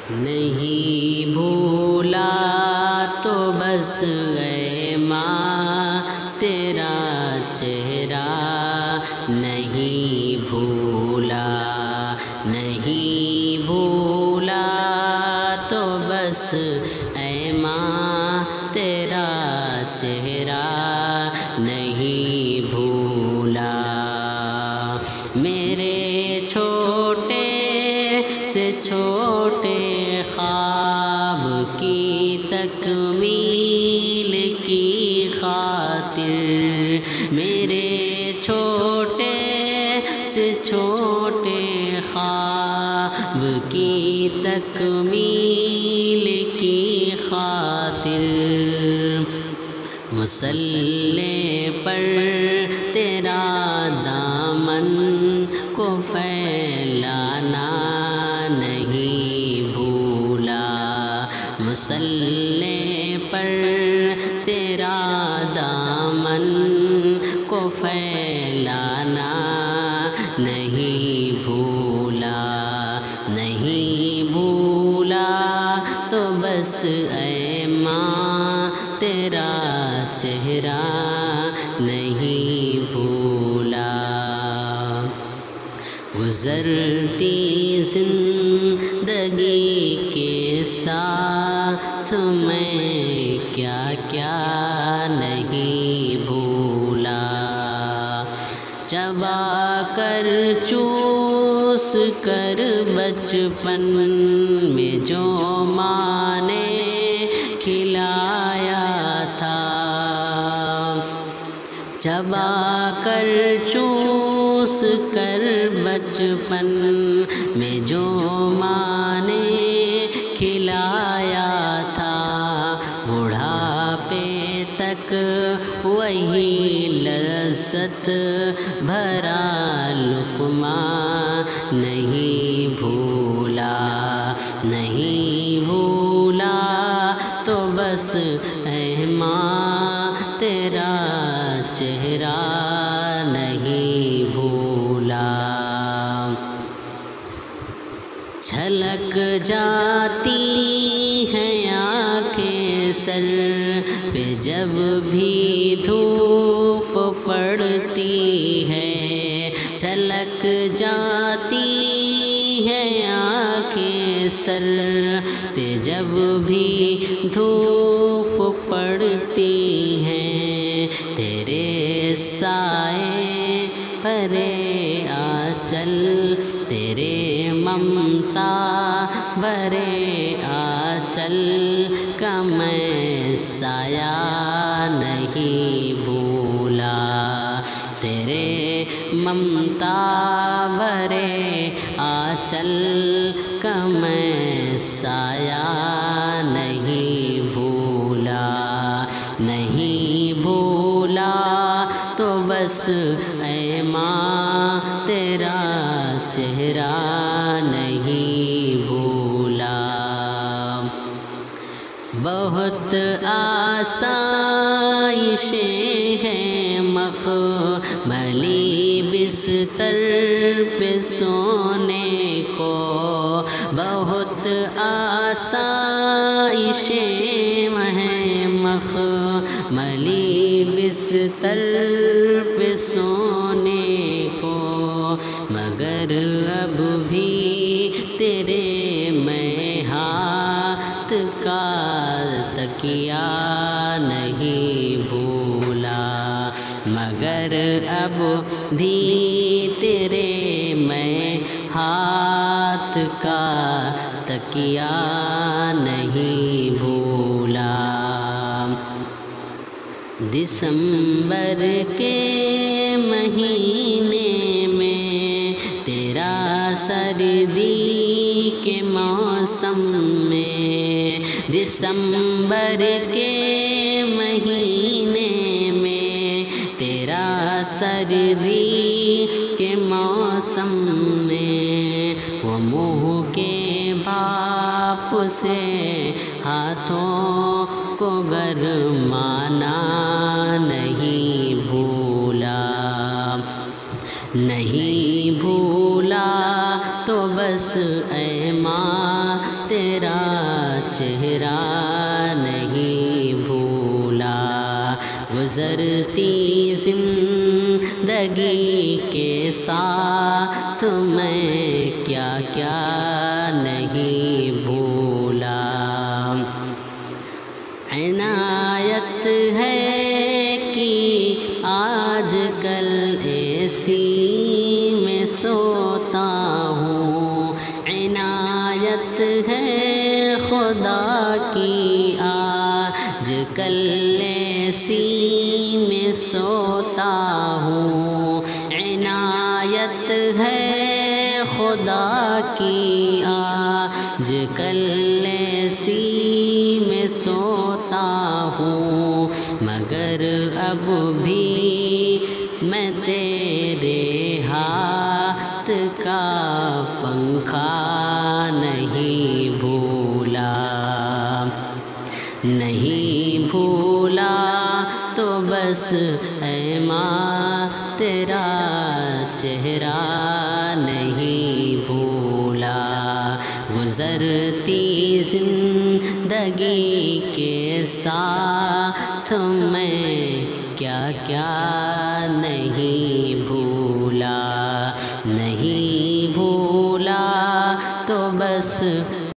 نہیں بھولا تو بس اے ماں تیرا چہرہ، نہیں بھولا، نہیں بھولا تو بس اے ماں تیرا چہرہ، نہیں بھولا۔ میرے چھوٹے سے چھوٹے خواب کی تکمیل کی خاطر، میرے چھوٹے سے چھوٹے خواب کی تکمیل کی خاطر، مصلی پر تیرا دامن کو پھیلانا نہیں بھولا، مصلی پر تیرا دامن کو پھیلانا نہیں بھولا، نہیں بھولا تو بس اے ماں تیرا چہرہ، نہیں بھولا۔ گزرتی زندگی کے ساتھ میں کیا کیا نہیں بھولا، چبا کر چوس کر بچپن میں جو ماں نے کھلایا تھا، چبا کر چوس کر بچپن میں جو ماں نے کھلایا تھا، بڑھاپے تک وہی لذت بھرا لقمہ نہیں بھولا، نہیں بھولا تو بس اے ماں تیرا چہرہ، نہیں بھولا۔ چھلک جاتی ہیں آنکھیں سر پہ جب بھی دھوپ پڑتی ہے، چھلک جاتی ہیں آنکھیں سر پہ جب بھی دھوپ پڑتی ہے، تیرے سائے پرے آنچل، تیرے ممتا برے آنچل کا میں سایہ نہیں بھولا، تیرے ممتا برے آنچل کا میں سایہ نہیں بھولا، نہیں بھولا تو بس اے ماں تیرا چہرہ، نہیں بھولا۔ بہت آسائشیں ہیں مخملی بستر پہ سونے کو، بہت آسائشیں ہیں مخملی بستر پہ سونے کو، مگر اب بھی تیرے میں ہاتھ کا تکیہ نہیں بھولا، مگر اب بھی تیرے میں ہاتھ کا تکیہ نہیں بھولا۔ دسمبر کے مہینے میں تیرا سردی کے موسم میں، دسمبر کے مہینے میں تیرا سردی کے موسم میں، وہ منہ کے بھاپ سے ہاتھوں کو گرمانا نہیں بھولا، نہیں بھولا تو بس بس اے ماں تیرا چہرہ نہیں بھولا، گزرتی زندگی کے ساتھ میں کیا کیا نہیں بھولا۔ عنایت ہے کہ آج کل اے سی میں سوتا ہوں، عنایت ہے خدا کی آج کل اے سی میں سوتا ہوں، عنایت ہے خدا کی آج کل اے سی میں سوتا ہوں، مگر اب بھی میں تیرے ہاتھ کا پنکھا نہیں بھولا، نہیں بھولا تو بس اے ماں تیرا چہرہ نہیں بھولا، گزرتی زندگی کے ساتھ میں کیا کیا نہیں بھولا، نہیں بھولا تو بس